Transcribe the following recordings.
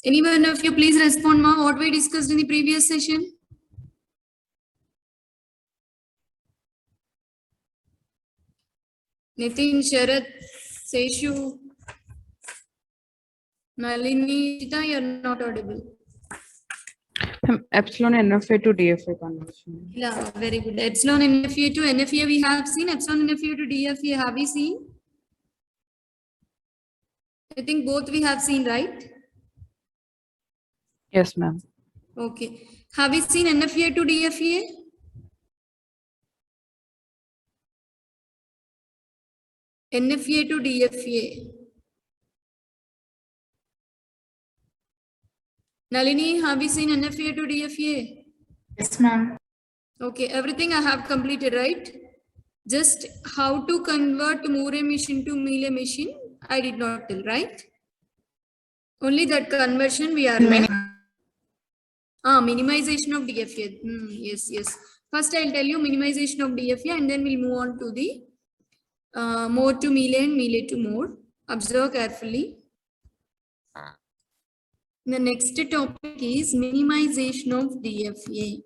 Anyone of you please respond, ma, what we discussed in the previous session? Nitin, Sharat, Seshu, Nalini, Chita, you are not audible. Epsilon NFA to DFA conversion. Yeah, very good. Epsilon NFA to NFA we have seen. Epsilon NFA to DFA have we seen? I think both we have seen, right? Yes, ma'am. Okay. Have we seen NFA to DFA? NFA to DFA. Nalini, have we seen NFA to DFA? Yes, ma'am. Okay, everything I have completed, right? Just how to convert Moore machine to Mealy machine, I did not tell, right? Only that conversion we are left. Minimization of DFA. Yes, yes. First, I'll tell you minimization of DFA and then we'll move on to the Moore to Mealy and Mealy to Moore. Observe carefully. The next topic is minimization of DFA.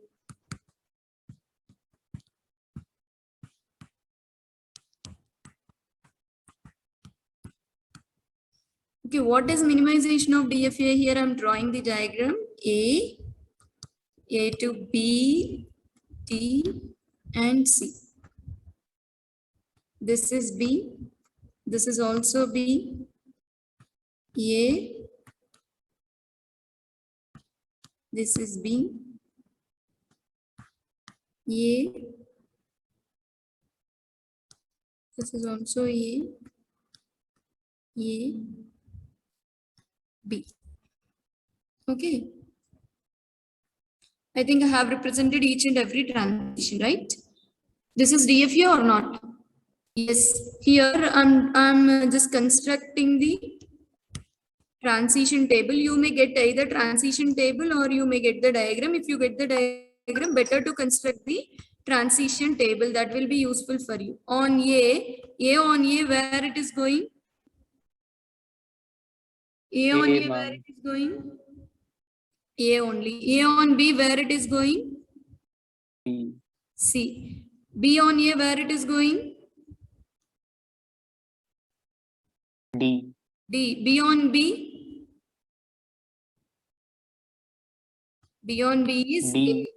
Okay, what is minimization of DFA? Here I'm drawing the diagram. A to B, D, and C. This is B. This is also B. A. This is B. A. This is also A. A. B. Okay. I think I have represented each and every transition, right? This is DFA or not? Yes. Here I'm just constructing the transition table. You may get either transition table or you may get the diagram. If you get the diagram, better to construct the transition table. That will be useful for you. On A on A, where it is going? A on A, where it is going? A only. A on B, where it is going? B. C. B on A, where it is going? D. D. B on B? B on B is D. A.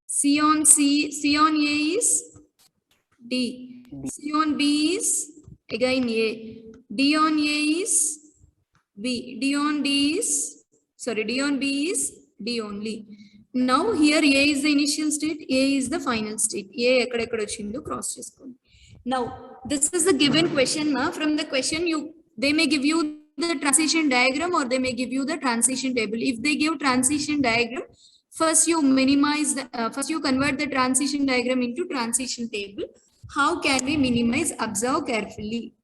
C on C. C on A is D. C on B is again A. D on A is B. D on D is, sorry, D on B is D only. Now here A is the initial state, A is the final state. A ekkadekada vachindho cross cheskondi. Now this is the given question. From the question they may give you the transition diagram or they may give you the transition table. If they give transition diagram, first you minimize the, first you convert the transition diagram into transition table. How can we minimize? Observe carefully.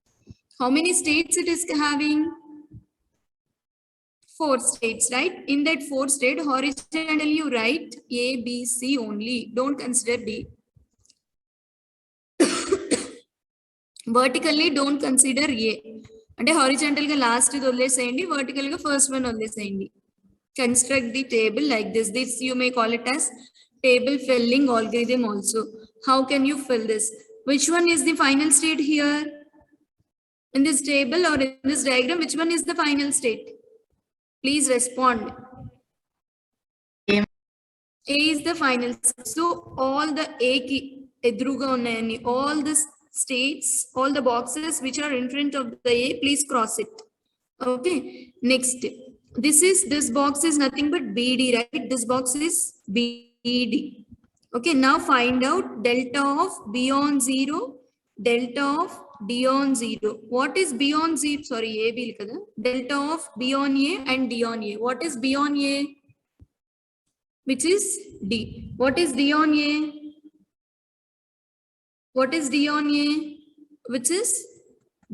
How many states it is having? 4 states, right? In that 4 state, horizontally you write A, B, C only. Don't consider D. Vertically don't consider A. And horizontal last is vertical first one only. Construct the table like this. This you may call it as table filling algorithm also. How can you fill this? Which one is the final state here? In this table or in this diagram, which one is the final state? Please respond. A is the final. So all the A ki edruga unnayani, all the states, all the boxes which are in front of the A, please cross it. Okay. Next, this box is nothing but BD, right? This box is BD. Okay. Now find out delta of B on 0, delta of D on 0. What is B on 0? Sorry, A B likada. Delta of B on A and D on A. What is B on A? Which is D. What is D on A? What is D on A? Which is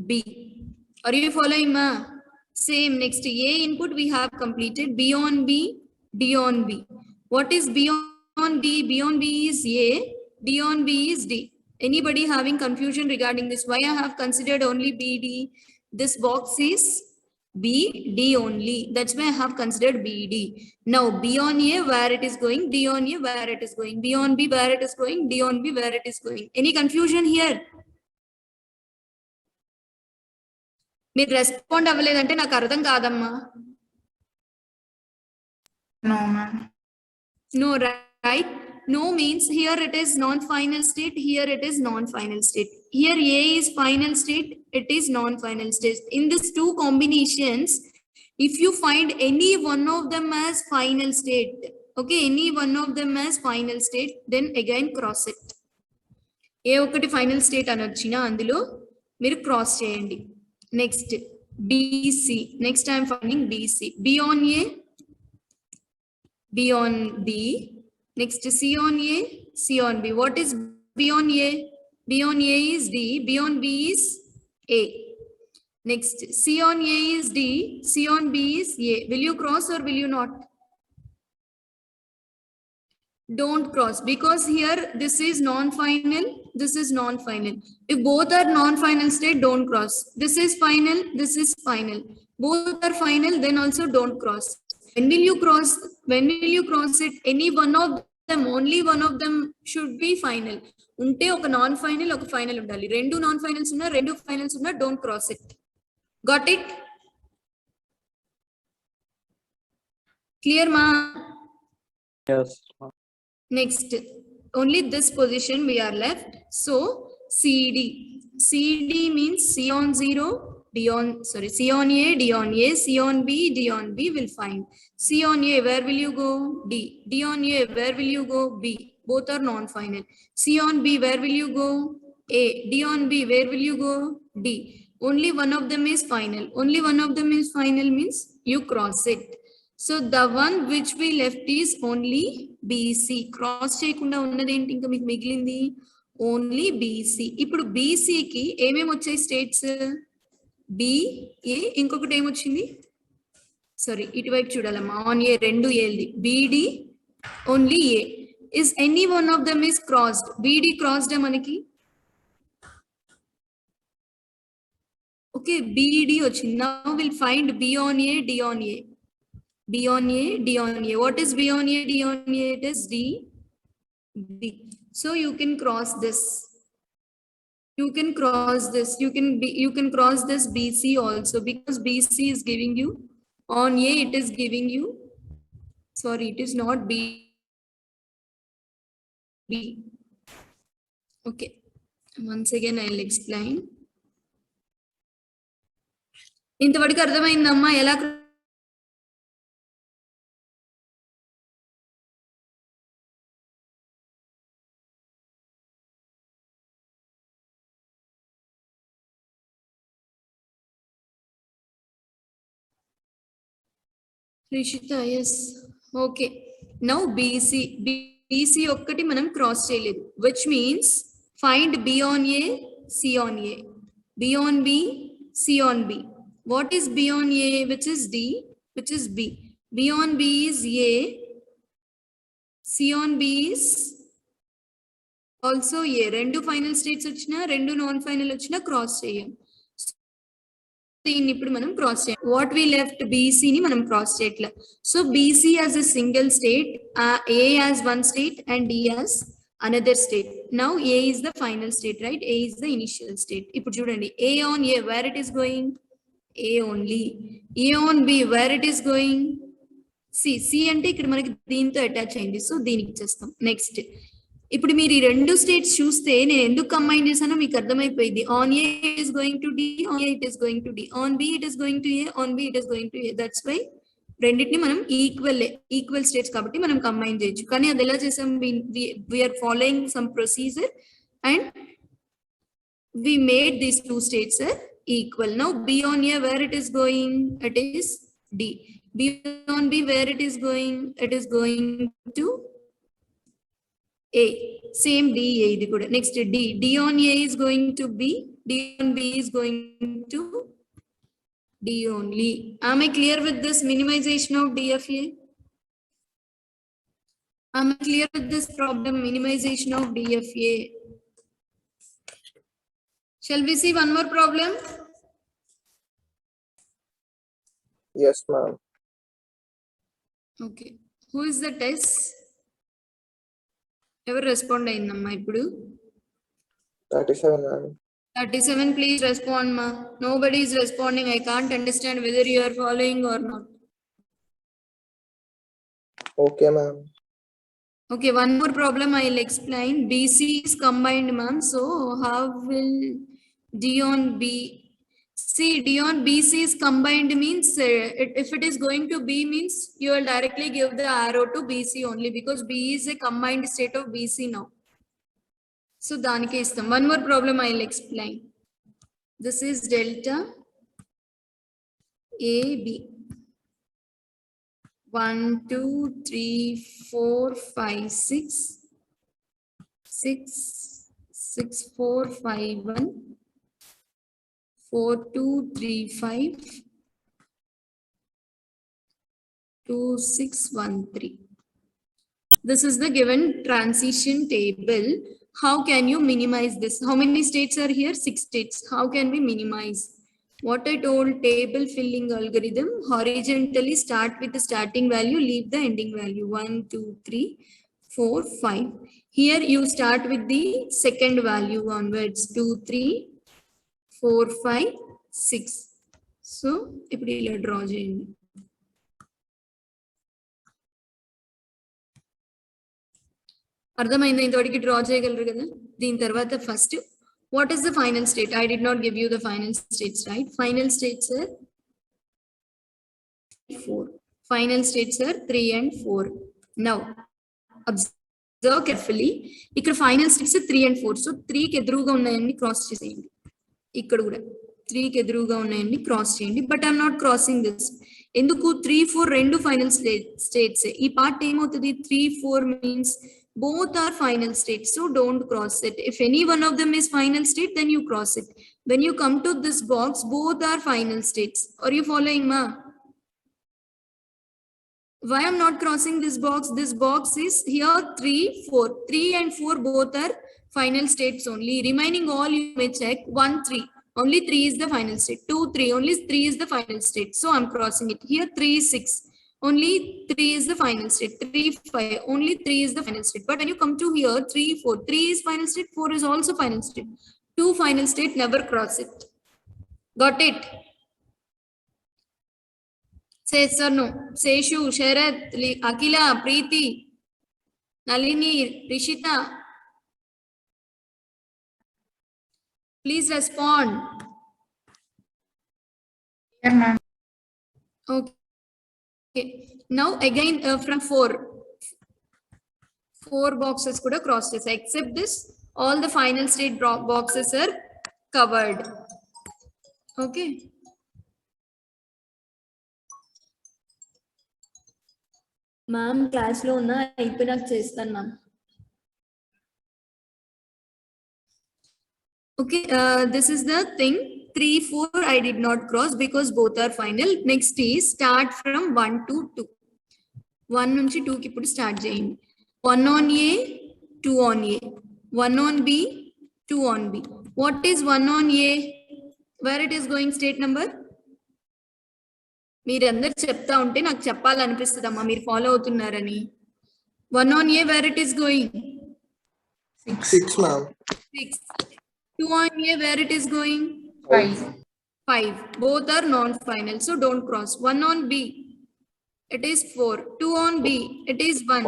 B. Are you following, ma? Same. Next, A input we have completed. B on B, D on B. What is B on B? B on B is A. D on B is D. Anybody having confusion regarding this? Why I have considered only BD? This box is B, D only. That's why I have considered B, D. Now B on A, where it is going, D on A, where it is going, B on B, where it is going, D on B, where it is going. Any confusion here? మీరు respond అవ్వలేదంటే నాకు అర్థం కాదమ్మా. No, ma'am. No, right? No means here it is non-final state, here it is non-final state. Here A is final state, it is non-final state. In these two combinations, if you find any one of them as final state, okay, any one of them as final state, then again cross it. ఏ ఒకటి final state అని వచ్చినా అందులో మీరు cross చేయండి. Next BC. Next I am finding BC. B on A, B on B. Next C on A, C on B. What is B on A? B on A is D, B on B is A. Next C on A is D, C on B is A. Will you cross or will you not? Don't cross, because here this is non-final, this is non-final. If both are non-final state, don't cross. This is final, this is final. Both are final, then also don't cross. When will you cross? When will you cross it? Any one of them, only one of them should be final. Unte oka non-final, oka final undali. Rendu non-finals unna, rendu finals unna, don't cross it. Got it? Clear, ma? Yes. Next, only this position we are left. So CD. CD means C on 0, D on, sorry, C on A, D on A, C on B, D on B will find. C on A, where will you go? D. D on A, where will you go? B. Both are non-final. C on B, where will you go? A. D on B, where will you go? D. Only one of them is final. Only one of them is final means you cross it. So the one which we left is only BC. Cross చేయకుండా ఉన్నది ఏంటి ఇంకా మీకు మిగిలింది? Only BC. ఇప్పుడు BC కి ఏమేమి వచ్చాయి స్టేట్స్? B, A, ఇంకొకటి ఏమొచ్చింది? సారీ, ఇటువైపు చూడాలమ్మా. ఆన్ ఏ, రెండు ఏల్ది. BD, only A. Is any one of them is crossed? BD crossed మనకి? Okay, BD వచ్చింది. Now we'll find B on A, D on A. B on A, D on A. What is B on A, D on A? It is D, B. So you can cross this. You can cross this. You can cross this BC also, because BC is giving you on A. It is giving you. Sorry, it is not B. B. Okay. Once again, I'll explain. ఇంతవరకు అర్థమైందమ్మా ఎలా? Rishita, yes. Okay. Now BC. BC ఒక్కటి మనం cross చేయలేదు. Which means find B on A, C on A. B on B, C on B. What is B on A? Which is D, which is B. B on B is A. C on B is also A. రెండు final states వచ్చినా, రెండు non final వచ్చినా cross చేయం. దీన్ని ఇప్పుడు మనం cross చేయాలి. What we left? BC ని మనం క్రాస్ చేయట్లే. So BC as a single state, A as one state and D as another state. Now A is the final state, right? A is the initial state. ఇప్పుడు చూడండి, A on A, where it is going? A only. A on B, where it is going? C అంటే ఇక్కడ మనకి దీంతో attach అయింది, so దీనికి ఇచ్చేస్తాం. Next, ఇప్పుడు మీరు ఈ రెండు స్టేట్స్ చూస్తే నేను ఎందుకు కంబైన్ చేశానో మీకు అర్థమైపోయింది. On A it is going to D, on A it is going to D, on B it is going to A, on B it is going to A. That's why రెండింటిని మనం equal states కాబట్టి మనం combine చేయొచ్చు. కానీ అది ఎలా చేసాం? We are following some procedure and we made these two states equal. Now B on A, where it is going? It is D. B on B, where it is going? It is going to A. Same D, A idi kuda. Next D. D on A is going to B. D on B is going to D only. Am I clear with this minimization of DFA? Am I clear with this problem, minimization of DFA? Shall we see one more problem? Yes, ma'am. Okay. Who is the test? ఎవరు respond అయిందమ్మా ఇప్పుడు 37, ma'am. 37, please respond, ma. Nobody is responding. I can't understand whether you are following or not. Okay, ma'am. Okay, one more problem I'll explain. BC is combined, ma'am. So how will D on B? See, D on BC is combined means if it is going to B means you will directly give the arrow to BC only because B is a combined state of BC now. So danike istam. One more problem I'll explain. This is delta AB. 1, 2, 3, 4, 5, 6, 6, 6, 4, 5, 1, 4, 2, 3, 5, 2, 6, 1, 3. This is the given transition table. How can you minimize this? How many states are here? 6 states. How can we minimize? What I told, table filling algorithm, horizontally start with the starting value, leave the ending value. 1, 2, 3, 4, 5. Here you start with the second value onwards. 2, 3, 4, 5, 6. So, ఇప్పుడు ఇలా draw చేయండి. అర్థమైందా? ఇంతవరకు draw చేయగలరు కదా? దీని తర్వాత first what is the final state? I did not give you the final states, right? Final states are 4. Final states are 3 and 4. Now, observe carefully. ఇక్కడ final states 3 and 4. So 3 కి ఎదురుగా ఉన్నాయని క్రాస్ చేసేయండి. ఇక్కడ కూడా 3 కి ఎదురుగా ఉన్నాయని క్రాస్ చేయండి. But I'm not crossing this. ఎందుకు? 3, 4 రెండు ఫైనల్ స్టేట్స్. ఈ పార్ట్ ఏమవుతుంది? 3, 4 means both are final states, so don't cross it. If any one of them is final state, then you cross it. When you come to this box, both are final states. Are you following, ma? Why I'm not crossing this box? This box is here 3, 4. 3 and 4 both are final states only. Remaining all you may check. 1, 3. Only 3 is the final state. 2, 3. Only 3 is the final state. So I'm crossing it. Here 3, 6. Only 3 is the final state. 3, 5. Only 3 is the final state. But when you come to here, 3, 4. 3 is final state. 4 is also final state. 2 final state, never cross it. Got it? Say yes or no. Seshu, Sharat, Akila, Preeti, Nalini, Rishita. Please respond. Yeah, ma'am. Okay. Okay. Now again from 4 boxes could have crossed this. Except this, all the final state boxes are covered. Okay. Ma'am, class lo unna అయిపోయినాక చేస్తాను ma'am. Okay, this is the thing. 3, 4 I did not cross because both are final. Next is start from 1 to 2. 1 నుంచి 2 కి ఇప్పుడు start చేయండి. 1 on A, 2 on A. 1 on B, 2 on B. What is 1 on A? Where it is going state number? మీరందరు చెప్తా ఉంటే నాకు చెప్పాలనిపిస్తుందమ్మా మీరు follow అవుతున్నారని. 1 on A, where it is going? 6, ma'am. 6. 2 on A, where it is going? 5. 5. Both are non-final, so don't cross. 1 on B, it is 4. 2 on B, it is 1.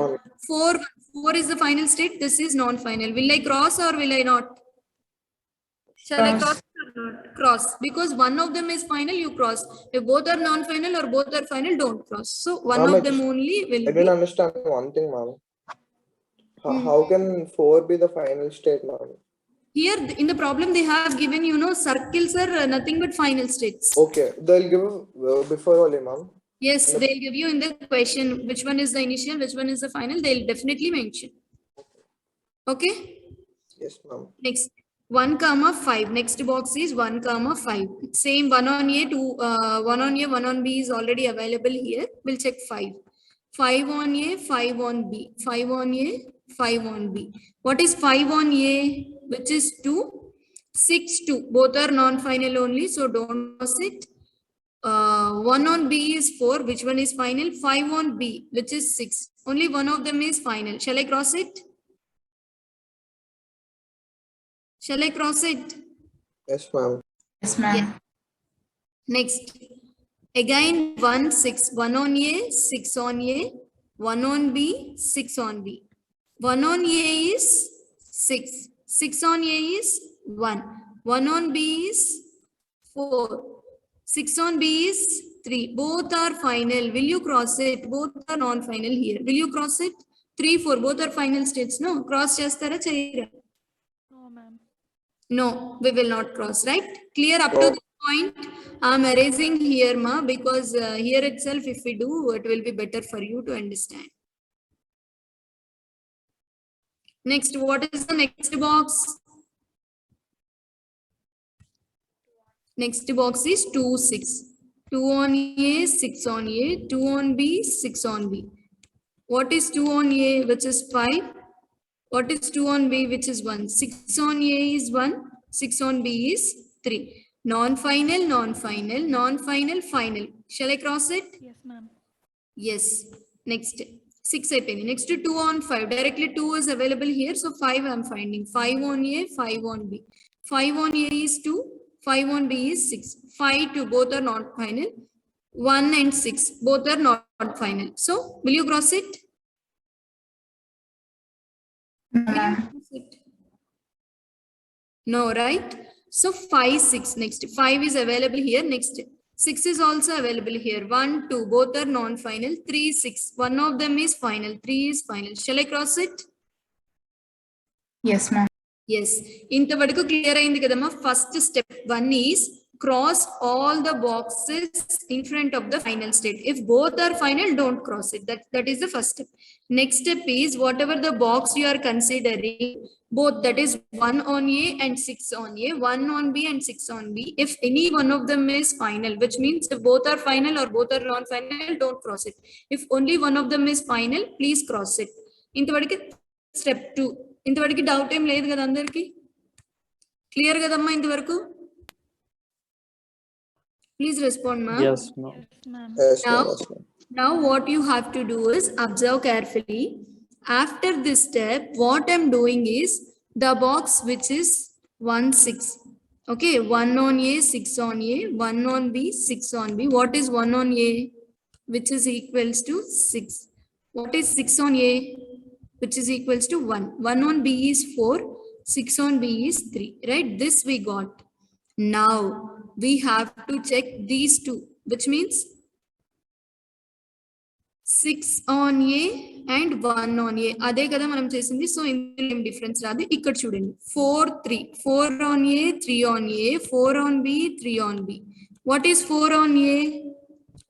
4 is the final state. This is non-final. Will I cross or will I not? Shall I cross or not? Cross. Because one of them is final, you cross. If both are non-final or both are final, don't cross. So one Ma'am, of them only will I didn't understand one thing, ma'am. How can 4 be the final state, ma'am? Here in the problem they have given, circles are nothing but final states. Okay, they'll give before only, ma'am. Yes, they'll give you in the question which one is the initial, which one is the final. They'll definitely mention. Okay. Yes, ma'am. Next 1, 5. Next box is 1, 5. Same 1 on A, 2, 1 on A, 1 on B is already available here. We'll check 5. 5 on A, 5 on B. 5 on A, 5 on B. What is 5 on A? Which is 2. 6, 2. Both are non-final only, so don't cross it. 1 on B is 4. Which one is final? 5 on B, which is 6. Only one of them is final. Shall I cross it? Shall I cross it? Yes, ma'am. Yes, ma'am. Yeah. Next. Again 1, 6. 1 on A, 6 on A. 1 on B, 6 on B. 1 on A is 6. 6 on A is 1. 1 on B is 4. 6 on B is 3. Both are final. Will you cross it? Both are non-final here. Will you cross it? 3, 4. Both are final states. No? Cross chestara cheyra? No, ma'am. No, we will not cross, right? Clear up to No. this point? I'm erasing here, ma, because here itself, if we do, it will be better for you to understand. Next, what is the next box? Next box is 2, 6. 2 on A, 6 on A. 2 on B, 6 on B. What is 2 on A, which is 5? What is 2 on B, which is 1? 6 on A is 1. 6 on B is 3. Non-final, non-final, non-final, final. Shall I cross it? Yes, ma'am. Yes. Next. 6 అయిపోయింది. Next 2 on 5. Directly 2 is available here. So 5 I'm finding. 5 on A, 5 on B. 5 on A is 2. 5 on B is 6. 5, 2, both are not final. 1 and 6, both are not final. So will you cross it? No, ma'am. No, right? So 5, 6. Next 5 is available here. Next 6 is also available here. 1, 2, both are non-final. 3, 6. One of them is final. 3 is final. Shall I cross it? Yes, ma'am. Yes. ఇంతవరకు clear అయింది కదమ్మా. First step 1 is cross all the boxes in front of the final state. If both are final, don't cross it. That is the first step. Next step is whatever the box you are considering, both, that is 1 on A and 6 on A, 1 on B and 6 on B. If any one of them is final, which means if both are final or both are non-final, don't cross it. If only one of them is final, please cross it. ఇంతవరకు step 2. ఇంతవరకు doubt ఏం లేదు కదా అందరికి? Clear కదమ్మా ఇంతవరకు? Please respond, ma'am. Yes, no. Yes, ma'am. Yes, Now, ma'am. Yes, ma'am. now what you have to do is observe carefully. After this step, what I'm doing is the box which is 1, 6. Okay, 1 on A, 6 on A, 1 on B, 6 on B. What is 1 on A? Which is equals to 6. What is 6 on A? Which is equals to 1. 1 on B is 4, 6 on B is 3, right? This we got. Now, we have to check these two, which means 6 on A and 1 on A. అదే కదా మనం చేసింది. So ఇందులో ఏం difference రాదు. ఇక్కడ చూడండి 4, 3. 4 on A, 3 on A. 4 on B, 3 on B. What is 4 on A?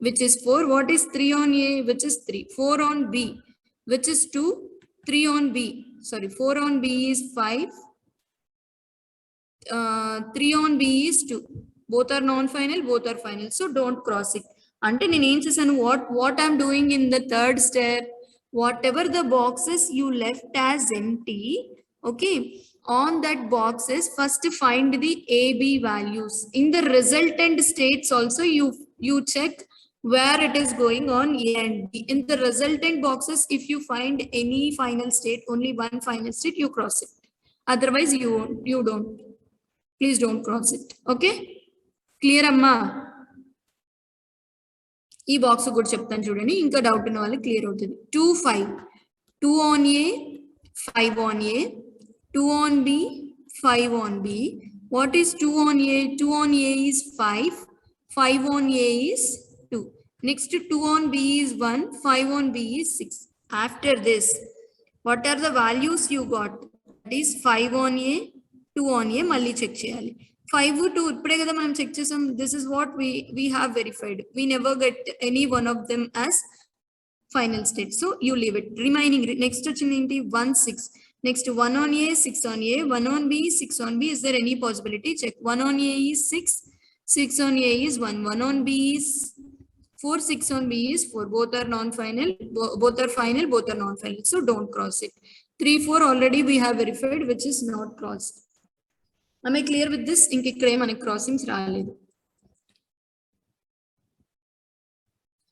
Which is 4. What is 3 on A? Which is 3. 4 on B, which is 2. 3 on B. Sorry, 4 on B is 5. 3 on B is 2. Both are non-final, both are final. So don't cross it. అంటే నేను ఏం చేశాను, what I'm doing in the third step, whatever the boxes you left as empty, okay, on that boxes first find the AB values. In the resultant states also you check where it is going on A and B. In the resultant boxes, if you find any final state, only one final state, you cross it. Otherwise you don't. Please don't cross it. Okay? Clear amma? ఈ box కూడా చెప్తాను చూడండి, ఇంకా doubt ఉన్న వాళ్ళకి clear అవుతుంది. 2, 5. 2 on A, 5 on A. 2 on B, 5 on B. What is 2 on A? 2 on A is 5. 5 on A is 2. Next 2 on B is 1. 5 on B is 6. After this, what are the values you got? That is 5 on A, 2 on A. మళ్ళీ check చేయాలి. 5, 2 ఇప్పుడే కదా మనం check చేసాం. This is what we have verified. We never get any one of them as final state. So you leave it. Remaining next వచ్చింది ఏంటి? 1, 6. Next 1 on A, 6 on A. 1 on B, 6 on B. Is there any possibility? Check. 1 on A is 6. 6 on A is 1. 1 on B is 4. 6 on B is 4. Both are non-final. Both are final. Both are non-final. So don't cross it. 3, 4 already we have verified, which is not crossed. Am I clear with this? ఇంక ఇక్కడ మనకి crossings రాలేదు.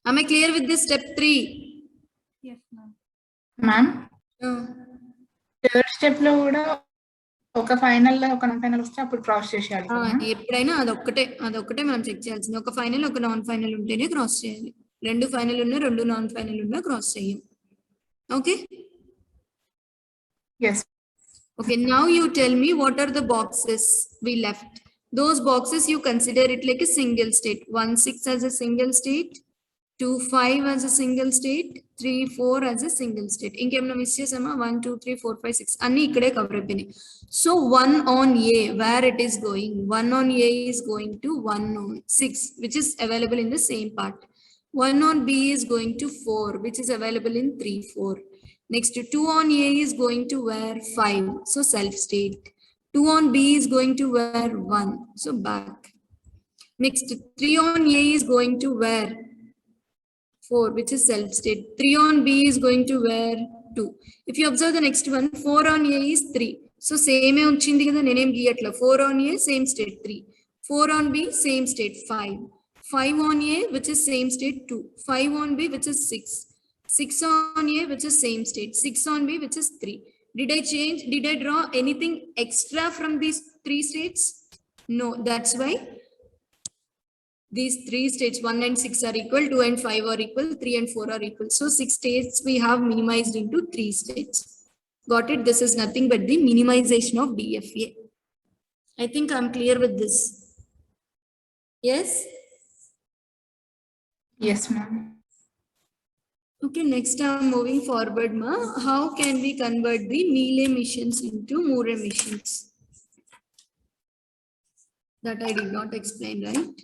Am I clear with this step 3? Yes, ma'am. Ma'am, Uh, third step లో కూడా ఒక final ఒక non final వస్తే అప్పుడు క్రాస్ చేసేయాలి కదా ma'am? ఎప్పుడైనా అదొక్కటే మనం చెక్ చేయాల్సింది. ఒక ఫైనల్ ఒక నాన్ ఫైనల్ ఉంటేనే క్రాస్ చేయాలి. 2 ఫైనల్ ఉన్నా 2 నాన్ ఫైనల్ ఉన్నా క్రాస్ చేయం. Okay. Yes. Okay, now you tell me what are the boxes we left. Those boxes you consider it like a single state. 1 6 as a single state, 2 5 as a single state, 3 4 as a single state. ఇంకేమైనా miss చేసామా? 1 2 3 4 5 6 అన్ని ఇక్కడే cover అయిపోయినాయి. So 1 on A, where it is going? 1 on A is going to 1 on 6, which is available in the same part. 1 on B is going to 4, which is available in 3 4. Next, 2 on A is going to where? 5, so self state. 2 on B is going to where? 1, so back. Next, 3 on A is going to where? 4, which is self state. 3 on B is going to where? 2. If you observe the next one, 4 on A is 3. So same ఏ వచ్చింది కదా, నేనేం గీయట్లా. 4 on A, same state 3. 4 on B, same state 5. 5 on A, which is same state 2. 5 on B, which is 6. 6 on A, which is same state. 6 on B, which is 3. Did I draw anything extra from these 3 states? No, that's why these 3 states 1 and 6 are equal, 2 and 5 are equal, 3 and 4 are equal. So 6 states we have minimized into 3 states. Got it? This is nothing but the minimization of DFA. I think I'm clear with this. Yes? Yes, ma'am. Okay, next I'm moving forward, ma. How can we convert the Mealy emissions into Moore emissions? That I did not explain, right?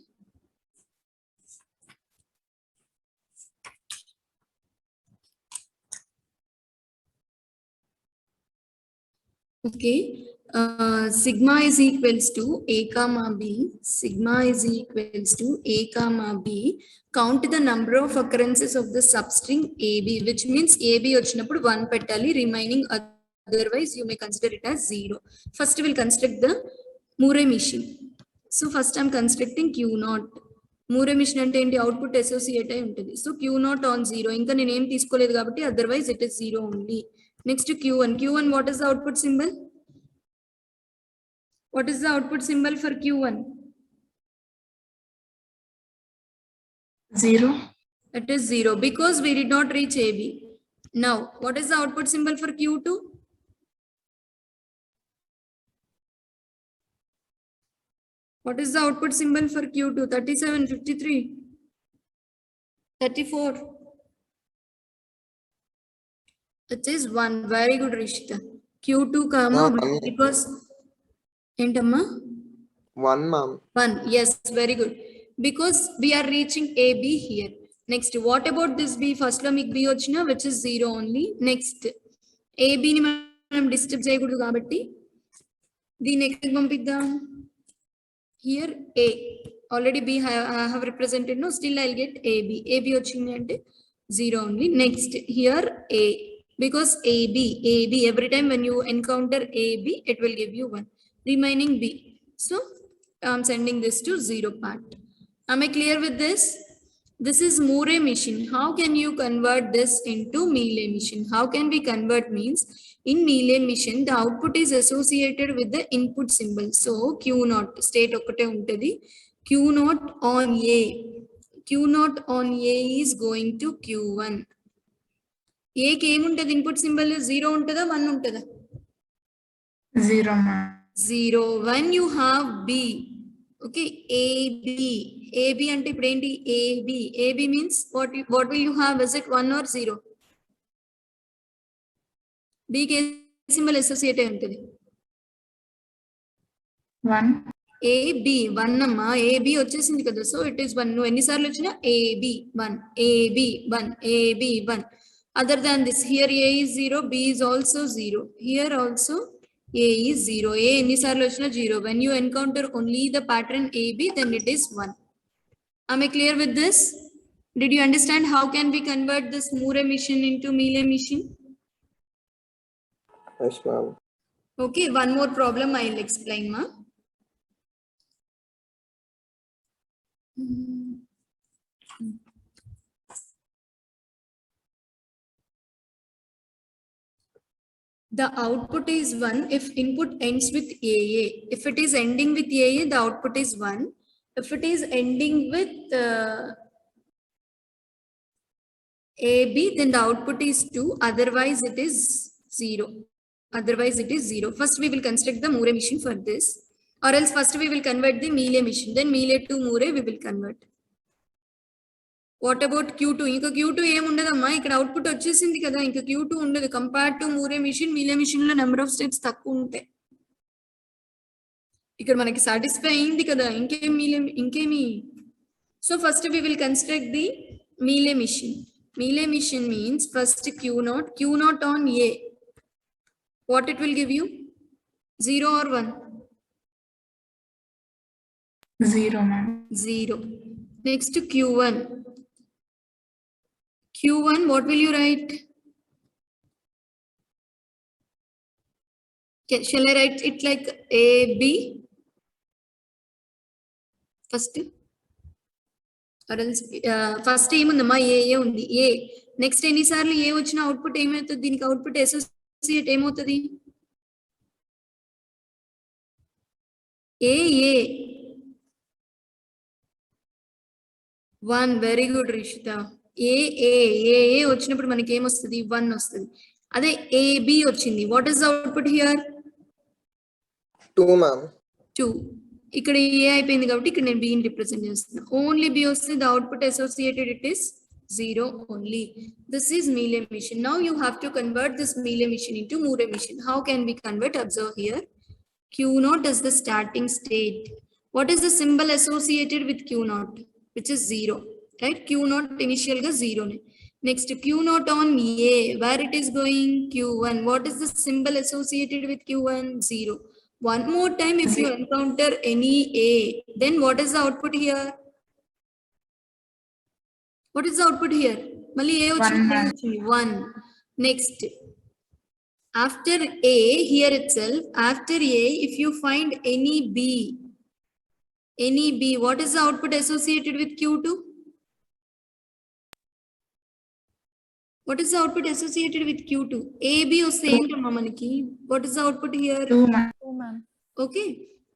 Okay, sigma is equals to A comma B. Sigma is equals to A comma B. Count the number of occurrences of the substring AB, which means AB వచ్చినప్పుడు 1 పెట్టాలి, remaining otherwise you may consider it as 0. First we'll construct the Moore emission. So first I'm constructing Q0. Moore emission అంటే ఏంటి? Output associate అయి ఉంటుంది. So Q0 on 0. ఇంకా నేను ఏం తీసుకోలేదు కాబట్టి otherwise it is 0 only. Next to Q1. Q1, what is the output symbol? What is the output symbol for Q1? 0. It is 0 because we did not reach AB. Now, what is the output symbol for Q2? What is the output symbol for Q2? 37, 53, 34. It is 1. Very good, Rishita. Q2 comma because Entamma? 1, ma'am. 1. Yes, very good. Because we are reaching AB here. Next, what about this B? First lo meek B ochina, which is 0 only. Next, AB ni manam disturb cheyakudadu kabatti దీని ఎక్కడికి పంపిద్దాం? Here A. Already B I have represented, no? Still I'll get AB. AB ochindi ante 0 only. Next, here A. Because AB, every time when you encounter AB, it will give you 1. Remaining B. So I'm sending this to 0 part. Am I clear with this? This is Moore emission. How can you convert this into Mealy emission? How can we convert means in Mealy emission the output is associated with the input symbol. So Q0 state okate untadi. Q0 on A. Q0 on A is going to Q1. A కి ఏముంటది input symbol? 0 ఉంటుందా 1 ఉంటుందా? 0, ma'am. 0. When you have B, okay, AB అంటే ఇప్పుడు ఏంటి? AB means what will you have? Is it 1 or 0? B కి symbol associate అయి ఉంటుంది. 1. AB 1 అమ్మా. AB వచ్చేసింది కదా, సో ఇట్ ఈస్ 1. నువ్వు ఎన్నిసార్లు వచ్చినా AB 1, AB 1, AB 1. Other than this, here A is 0, B is also 0. Here also A is 0. A ఎన్నిసార్లు వచ్చినా 0. When you encounter only the pattern AB, then it is 1. Am I clear with this? Did you understand how can we convert this Moore emission into Mealy emission? Yes, ma'am. Okay, one more problem I will explain, ma. The output is 1 if input ends with AA. If it is ending with AA, the output is 1. If it is ending with AB, then the output is 2. Otherwise, it is 0. Otherwise, it is 0. First, we will construct the Moore machine for this. Or else first we will convert the Mealy machine. Then Mealy to Moore we will convert. What about Q2? ఇంకా Q2 ఏం ఉండదమ్మా, ఇక్కడ output వచ్చేసింది కదా, ఇంకా Q2 ఉండదు. Compare to Moore machine, Mealy machine లో number of steps తక్కువ ఉంటాయి. ఇక్కడ మనకి సాటిస్ఫై అయింది కదా, ఇంకేమి. So first we will construct the Mealy machine. Mealy machine means first Q0 on A. What it will give you? 0 or 1? 0, ma'am. 0. Next Q1. Q1, what will you write? Shall I write it like AB? First. Or else, first ఏముందమ్మా, ఏ ఉంది. ఏ next ఎన్నిసార్లు ఏ వచ్చిన output ఏమవుతుంది? దీనికి output associate ఏమవుతుంది? A 1. Very good Rishitha. A వచ్చినప్పుడు మనకి ఏమొస్తుంది? 1 వస్తుంది. అదే ఏబి వచ్చింది. What is output here? 2, ma'am. 2. ఇక్కడ ఏ అయిపోయింది కాబట్టి ఇక్కడ నేను బిని రిప్రజెంట్ చేస్తున్నా. ఓన్లీ బి వస్తే the output associated it is 0 only. This is Mealy machine. Now you have to convert this Mealy machine into Moore machine. How can we convert? Observe here. Q0 is the starting state. What is the symbol associated with Q0? Which is 0. Right? Q0 initial ga 0. Next Q0 on A. Where it is going? Q1. What is the symbol associated with Q1? 0. One more time, if you encounter any A, then what is the output here? What is the output here? Mali A ochindi 1. Next, after A, here itself, after A, if you find any B, what is the output associated with Q2? What is the output associated with Q2? AB or same to manaki. What is the output here? 2, ma'am. Okay.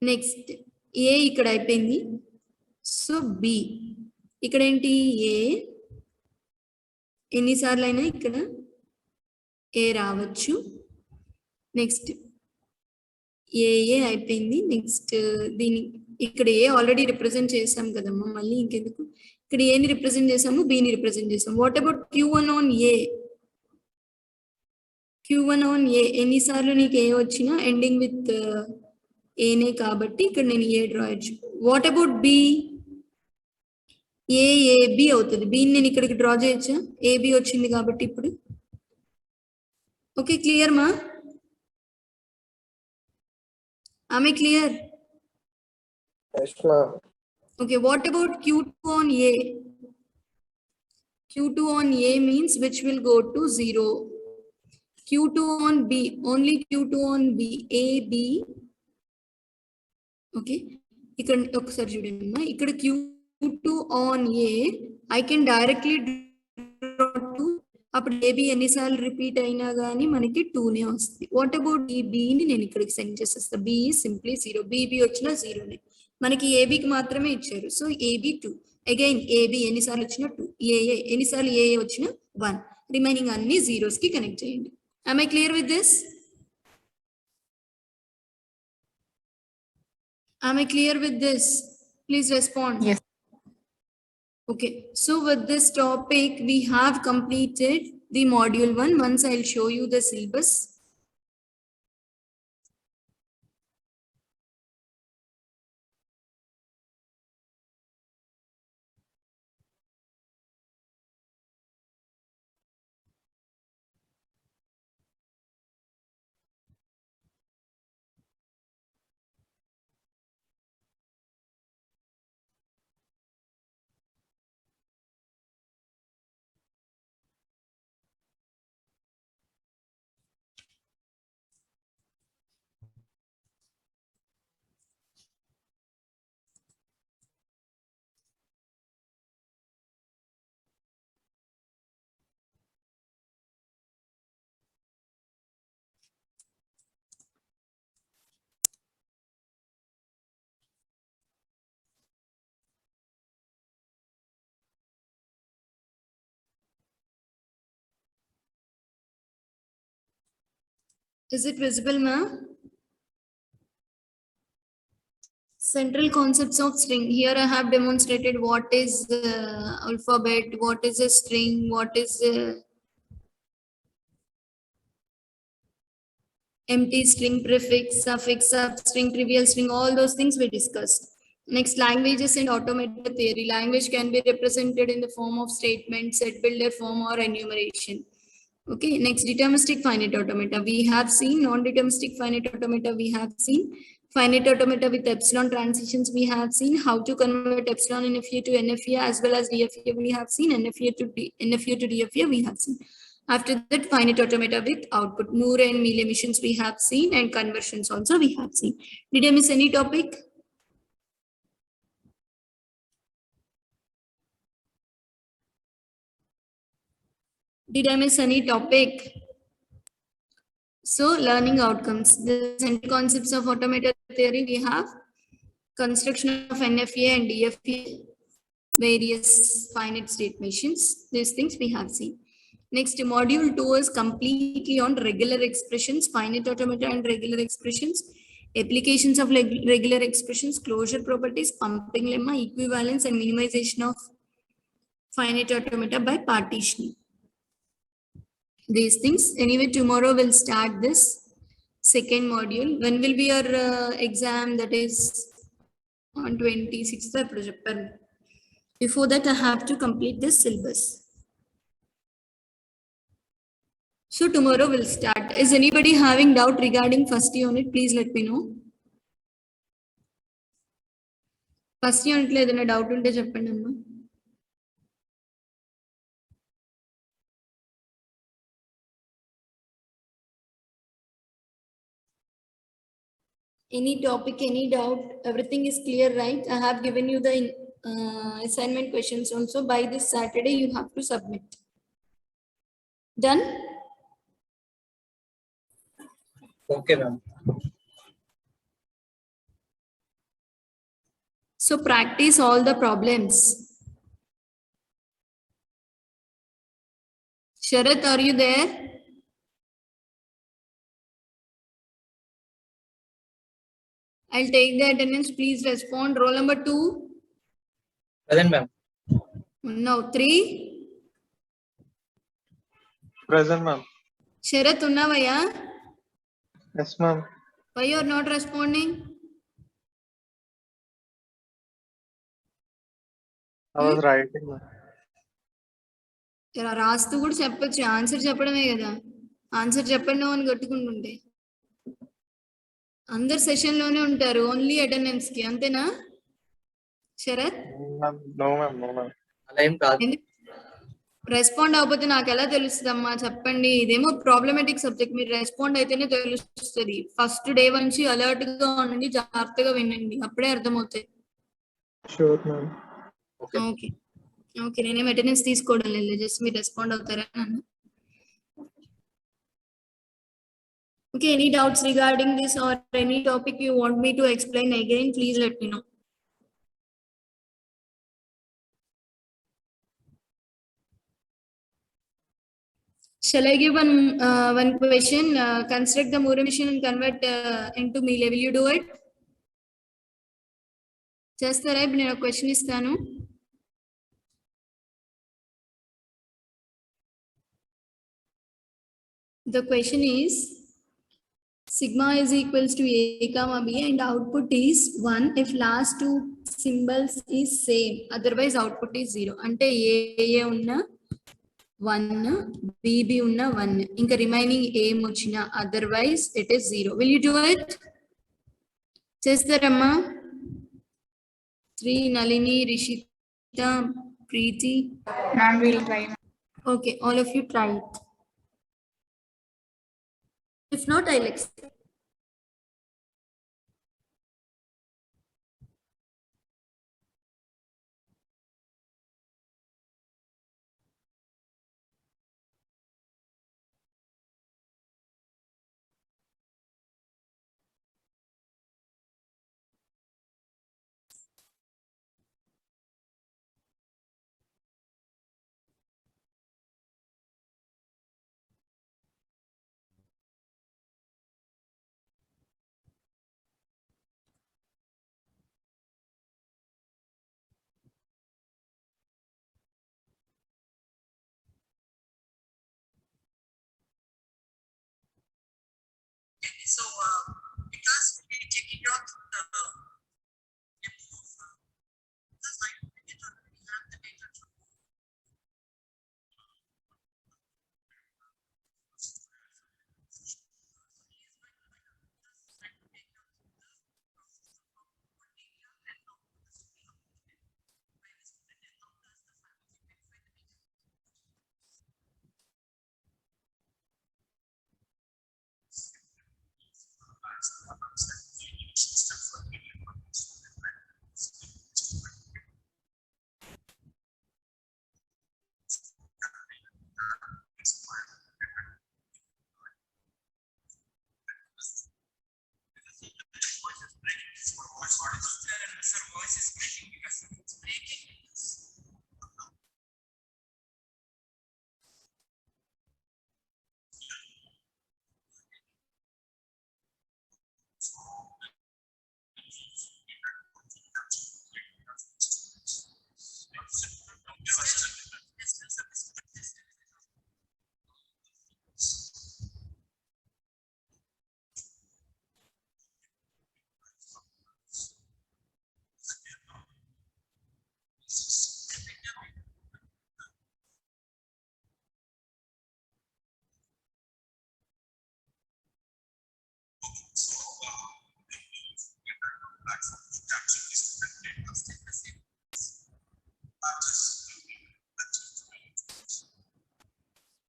Next, A ikkada అయిపోయింది. So B. ఇక్కడ ఏంటి? A. ఎన్నిసార్లు అయినా ఇక్కడ A రావచ్చు. Next ఏ అయిపోయింది. Next దీని ఇక్కడ ఏ ఆల్రెడీ రిప్రజెంట్ చేసాం కదమ్మా, మళ్ళీ ఇంకెందుకు. ఇక్కడ ఏని రిప్రజెంట్ చేసాము, బిని రిప్రజెంట్ చేసాము. What about Q1 on A? Q1 on A ఎన్నిసార్లు నీకు ఏ వచ్చినా ఎండింగ్ విత్ ఏనే కాబట్టి ఇక్కడ నేను ఏ డ్రా చేయొచ్చు. What about B? ఏబి అవుతుంది. బిని నేను ఇక్కడికి డ్రా చేయొచ్చా? ఏబి వచ్చింది కాబట్టి ఇప్పుడు. ఓకే, క్లియర్ మా? Am I clear? Yes, ma'am. Okay, what about Q2 on A? Q2 on A means which will go to 0. Q2 on B, only Q2 on B, A, B. Okay, ఇక్కడ ఒకసారి చూడండి అమ్మా, ఇక్కడ Q2 on A, I can directly draw 2. అప్పుడు AB ఎన్నిసార్లు repeat అయినా కానీ మనకి 2నే వస్తుంది. వాట్ అబౌట్ ఈ బిని నేను ఇక్కడికి సెండ్ చేసేస్తా. Be simply 0. బీబీ వచ్చినా 0నే. మనకి ఏబికి మాత్రమే ఇచ్చారు. So AB 2. అగైన్ ఏబి ఎన్నిసార్లు వచ్చినా 2. ఏఏ ఎన్నిసార్లు ఏఏ వచ్చినా 1. రిమైనింగ్ అన్ని జీరోస్ కి కనెక్ట్ చేయండి. Am I clear with this? Am I clear with this? Please respond. Yes. Okay, so with this topic, we have completed the module 1. Once I'll show you the syllabus. Is it visible, ma'am? Central concepts of string. Here I have demonstrated what is alphabet, what is a string, what is empty string, prefix, suffix, substring, trivial string, all those things we discussed. Next, languages and automata theory. Language can be represented in the form of statement, set builder form, or enumeration. Okay, next, deterministic finite automata. We have seen non-deterministic finite automata. We have seen finite automata with epsilon transitions. We have seen how to convert epsilon NFA to NFA as well as DFA. We have seen NFA to DFA. We have seen. After that, finite automata with output. Moore and Meal emissions we have seen, and conversions also we have seen. Did I miss any topic? Did I miss any topic? So, learning outcomes. The central concepts of automata theory we have construction of NFA and DFA, various finite state machines. These things we have seen. Next, module 2 is completely on regular expressions, finite automata and regular expressions, applications of regular expressions, closure properties, pumping lemma, equivalence, and minimization of finite automata by partitioning. These things. Anyway, tomorrow we'll start this second module. When will be your exam? That is on 26th April. Before that, I have to complete this syllabus. So tomorrow we'll start. Is anybody having doubt regarding first unit? Please let me know. First unit lo edana doubt unte cheppandi amma. Any topic, any doubt, everything is clear, right? I have given you the assignment questions also. By this Saturday, you have to submit. Done? Okay, ma'am. So practice all the problems. Sharath, are you there? I'll take the attendance. Please respond. Roll number 2. Present, ma'am. No, 3. Present, ma'am. Sharath, unnavaya? Yes, ma'am. Why you are not responding? I was writing, ma'am. రాస్తూ కూడా చెప్పొచ్చు, answer చెప్పడమే కదా. Answer చెప్పండి అని కట్టుకుంటుంటే అందరు session లోనే ఉంటారు, ఓన్లీ అటెండెన్స్ కి, అంతేనా Sarath? No, ma'am. No, ma'am. అలా ఏం కాదు. రెస్పాండ్ అవ్వకపోతే నాకు ఎలా తెలుస్తుంది అమ్మా, చెప్పండి. ఇదేమో ప్రాబ్లమాటిక్ సబ్జెక్ట్, మీరు రెస్పాండ్ అయితేనే తెలుస్తుంది. ఫస్ట్ డే నుంచి అలర్ట్ గా ఉండండి, జాగ్రత్తగా వినండి, అప్పుడే అర్థమవుతాయి. Sure, ma'am. ఓకే ఓకే, నేనేం అటెండెన్స్ తీసుకోవడం లేదు, జస్ట్ మీరు రెస్పాండ్ అవుతారా నన్ను. Okay, any doubts regarding this or any topic you want me to explain again, please let me know. Shall I give one question? Construct the Moore machine and convert into Mealy. Will you do it? చేస్తారా? ఇప్పుడు నేను ఒక question ఇస్తాను. The question is, sigma is equals to a comma b and output is 1 if last two symbols is same, otherwise output is 0. అంటే a ఉన్న 1, bb ఉన్న 1, ఇంకా remaining ఏం వచ్చినా otherwise it is 0. Will you do it? చేస్తారమ్మా? 3, Nalini, Rishita, Preeti. Ma'am, we'll try. Okay, all of you try it. If not, I'll explain.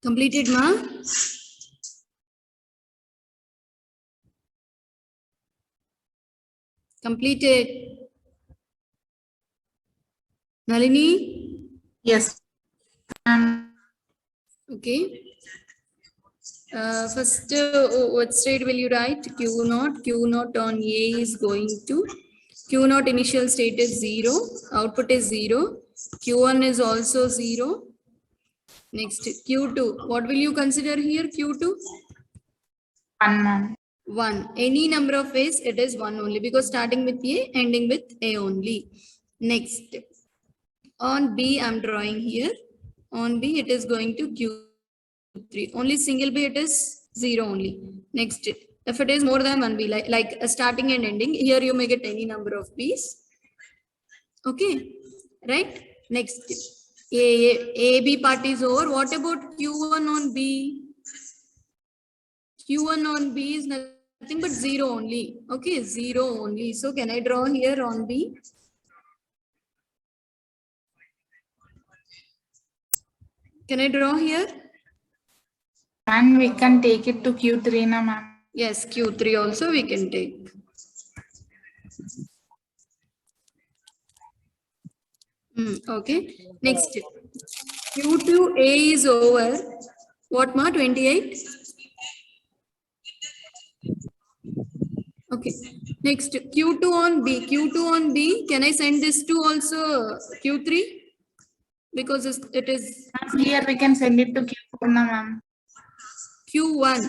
Completed, ma? Completed. Nalini? Yes. Okay. First, what state will you write? Q0. Q0 on A is going to. Q0 initial state is 0. Output is 0. Q1 is also 0. Next, Q2. What will you consider here? Q2? 1, ma'am. 1. Any number of ways, it is 1 only because starting with A, ending with A only. Next, on B, I'm drawing here. On B, it is going to Q3. Only single B, it is 0 only. Next, if it is more than 1B, like a starting and ending, here you may get any number of B's. Okay, right? Next, AB part is over. What about Q1 on B? Q1 on B is nothing but 0 only. Okay, 0 only. So can I draw here on B? Can I draw here? And we can take it to Q3 na, ma'am. Yes, Q3 also we can take. Okay. Next, Q2A is over. What, ma? 28? Okay. Next, Q2 on B. Q2 on B. Can I send this to also Q3? Because it is Here we can send it to Q4 na, ma'am. Q1.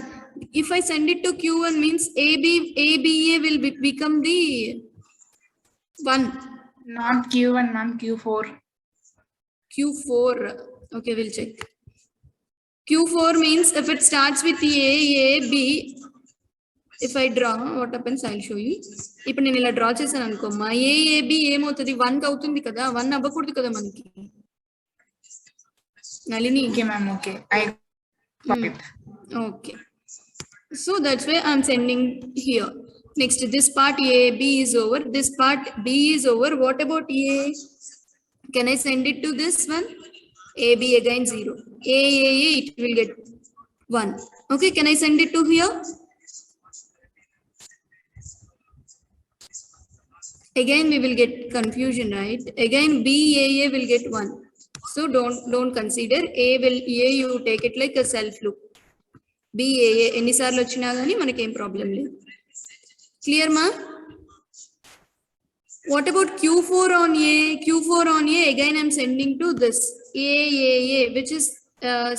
If I send it to Q1 means ABA will become the 1. Not Q1, ma'am, Q4. Q4. Okay, we'll check. Q4 means if it starts with A, B, if I draw, what happens, I'll show you. ఇప్పుడు నేను ఇలా draw చేశాను అనుకోమ్మా AAB ఏమవుతుంది 1 కి అవుతుంది కదా 1 అవ్వకూడదు కదా మనకి Nalini. Okay, ma'am, okay. I got it. Okay. So that's why I'm sending here. Next, this part AB is over. This part B is over. What about A? Can I send it to this one? AB again 0. AAA, it will get 1. Okay, can I send it to here? Again, we will get confusion, right? Again, BAA will get 1. So don't consider A you take it like a self loop. BAA ఎన్నిసార్లు వచ్చినా కానీ మనకి ఏం problem లేదు. Clear, ma? What about Q4 on A? Q4 on A, again I'm sending to this AAA, which is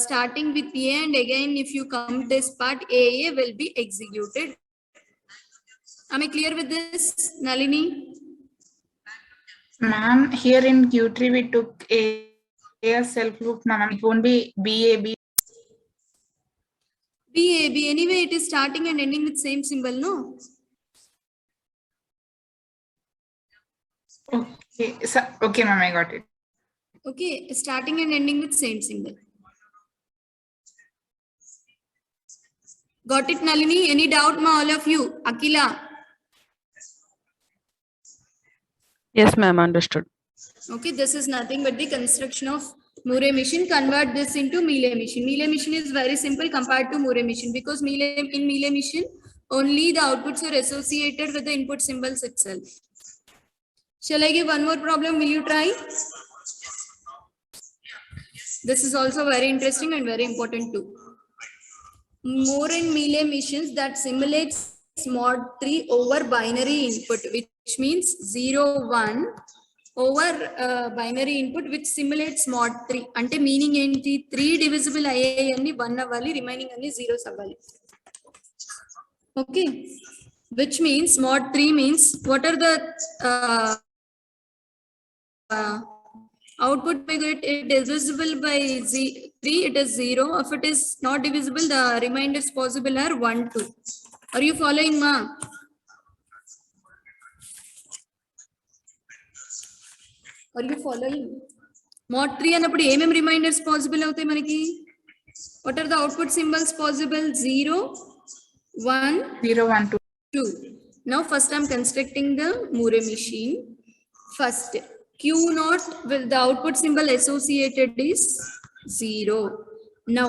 starting with A, and again if you come this part, AA will be executed. Am I clear with this, Nalini? Ma'am, here in Q3 we took a self loop na, ma'am. It won't be BAB. 3AB. Anyway, it is starting and ending with same symbol, no? Okay, so, okay, ma'am, I got it. Okay, starting and ending with same symbol. Got it, Nalini? Any doubt, ma, all of you? Akila? Yes, ma'am, understood. Okay, this is nothing but the construction of Moore machine. Convert this into Mealy machine. Mealy machine is very simple compared to Moore machine because in Mealy machine, only the outputs are associated with the input symbols itself. Shall I give one more problem? Will you try? This is also very interesting and very important too. Moore and Mealy machines that simulates mod 3 over binary input, which means 0, 1 over binary input, which simulates mod 3. Ante meaning enti 3 divisible ayyayanni 1 avvali, remaining anni zeros avvali. Okay, which means mod 3 means what are the output we get? It is divisible by 3, it is 0. If it is not divisible, the remainders possible are 1, 2. Are you following, ma? Are you following? Mod 3 అన్నప్పుడు ఏమేం reminders possible అవుతాయి మనకి? What are the output symbols possible? 0, 1, 0, 1, 2. 2. Now first I'm constructing the Moore machine. First, Q0 with the output symbol associated is 0. Now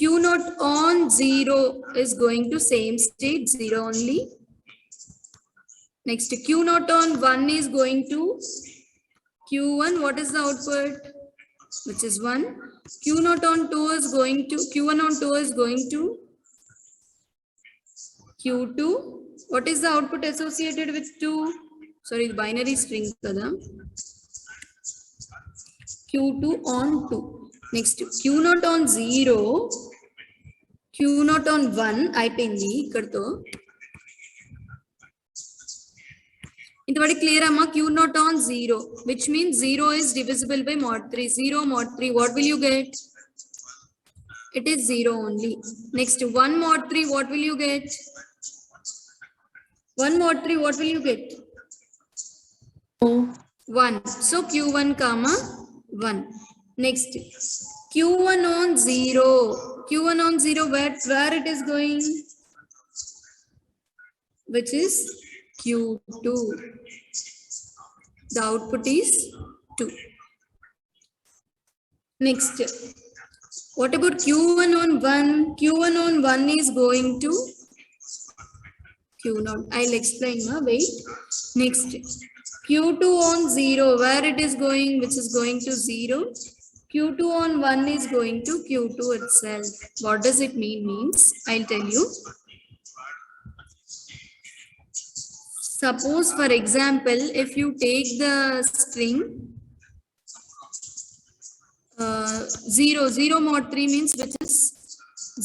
Q0 on 0 is going to same state, 0 only. Next, Q0 on 1 is going to Q1. What is the output? Which is 1. Q0 on 2 is going to, Q1 on 2 is going to Q2. What is the output associated with 2? Sorry, the binary string kada. Q2 on 2. Next, Q0 on 0, Q0 on 1 అయిపోయింది ఇక్కడతో. ఇంతవరకు clear అమ్మా? Q0 on 0, which means 0 is divisible by mod 3. 0 mod 3, what will you get? It is 0 only. Next, 1 mod 3, what will you get? 1 mod 3, what will you get? 1. So Q1 comma 1. Next, Q1 on 0. Q1 on 0, where it is going? Which is Q2. The output is 2. Next, what about Q1 on 1? Q1 on 1 is going to Q0. I'll explain, wait. Next, Q2 on 0, where it is going? Which is going to 0. Q2 on 1 is going to Q2 itself. What does it mean? Means, I'll tell you. Suppose, for example, if you take the string 0 mod 3 means which is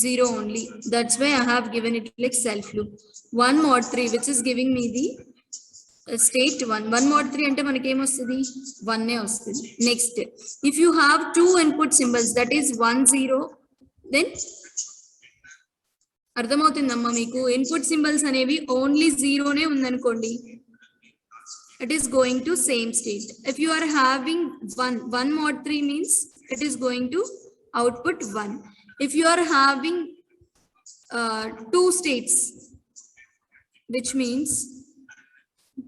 0 only. That's why I have given it like self loop. 1 mod 3, which is giving me the state 1. 1 mod 3 ante manaki em ostadi? 1 ne ostadi. Next, if you have 2 input symbols, that is 1, 0, then అర్థమవుతుందమ్మా మీకు? Input symbols అనేవి only 0నే ఉందనుకోండి, it is going to same state. If you are having 1 mod 3 means it is going to output 1. If you are having 2 states, which means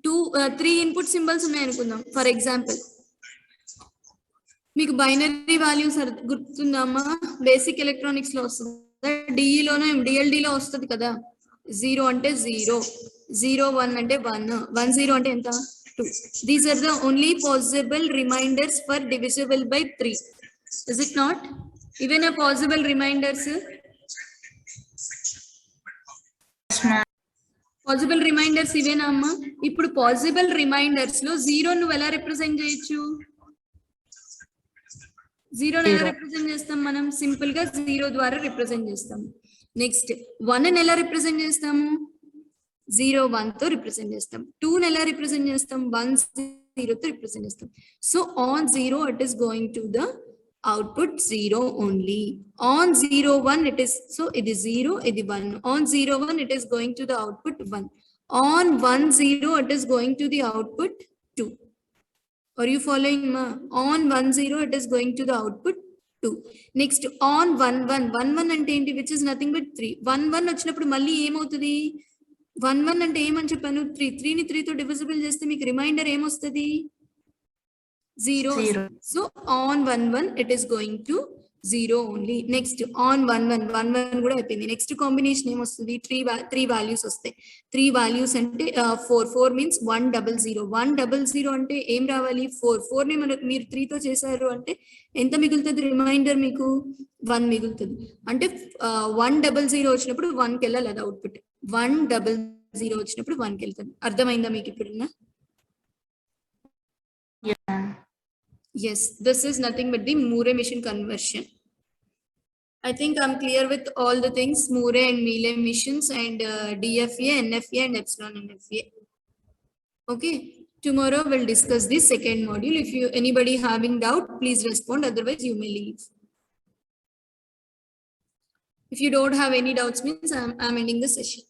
3 input symbols ఉన్నాయి అనుకుందాం. For example, మీకు binary values గుర్తుందమ్మా? Basic electronics లో వస్తుంది, డిఈలోనే డిఎల్డిలో వస్తుంది కదా. 0 అంటే 0, 0 1 అంటే 1, 1 0 అంటే ఎంత? 2. These are the only possible reminders for divisible by 3. Is it not? Even a possible reminders. Possible reminders ఇవేనా అమ్మా? ఇప్పుడు పాసిబుల్ రిమైండర్స్ లో 0 నువ్వు ఎలా రిప్రజెంట్ చేయొచ్చు? 0 ఎలా రిప్రజెంట్ చేస్తాం మనం? సింపుల్ గా 0 ద్వారా రిప్రజెంట్ చేస్తాం. నెక్స్ట్, 1 ఎలా రిప్రజెంట్ చేస్తాము? 0 1 తో రిప్రజెంట్ చేస్తాం. 2 ఎలా రిప్రజెంట్ చేస్తాం? 1 0 తో రిప్రజెంట్ చేస్తాం. So on 0 it is going to the output 0 only. On 0, 1, it is, so it is 0, it is 1. On 0, 1, it is going to the output 1. On 1, 0, it is going to the output 2. Are you following, ma? On 1, 0, it is going to the output 2. Next, on 1, 1, 1, 1 అంటే ఏంటి, which is nothing but 3. 1, 1 వచ్చినప్పుడు మళ్ళీ ఏమవుతుంది? 1, 1 అంటే ఏమని చెప్పాను? 3. 3ని 3తో divisible చేస్తే మీకు రిమైండర్ ఏమొస్తుంది? 0. Zero. So on 1, 1, it is going to 0 only. Next, on 1, 1, 1, 1 కూడా అయిపోయింది. నెక్స్ట్ కాంబినేషన్ ఏమొస్తుంది? 3 వాల్యూస్ వస్తాయి. 3 వాల్యూస్ అంటే 4. 4 మీన్స్ 100. 100 అంటే ఏం రావాలి? 4. 4ని మీరు 3తో చేశారు అంటే ఎంత మిగులుతుంది రిమైండర్ మీకు? 1 మిగులుతుంది. అంటే 100 వచ్చినప్పుడు 1కి వెళ్ళాలి అది అవుట్పుట్. 100 వచ్చినప్పుడు 1కి వెళ్తుంది. అర్థమైందా మీకు ఇప్పుడున్నా? Yeah. Yes, this is nothing but the Moore mission conversion. I think I'm clear with all the things, Moore and Mealy missions and DFA, NFA and epsilon NFA. Okay, tomorrow we'll discuss the second module. If you anybody having doubt, please respond, otherwise you may leave. If you don't have any doubts means I'm ending the session.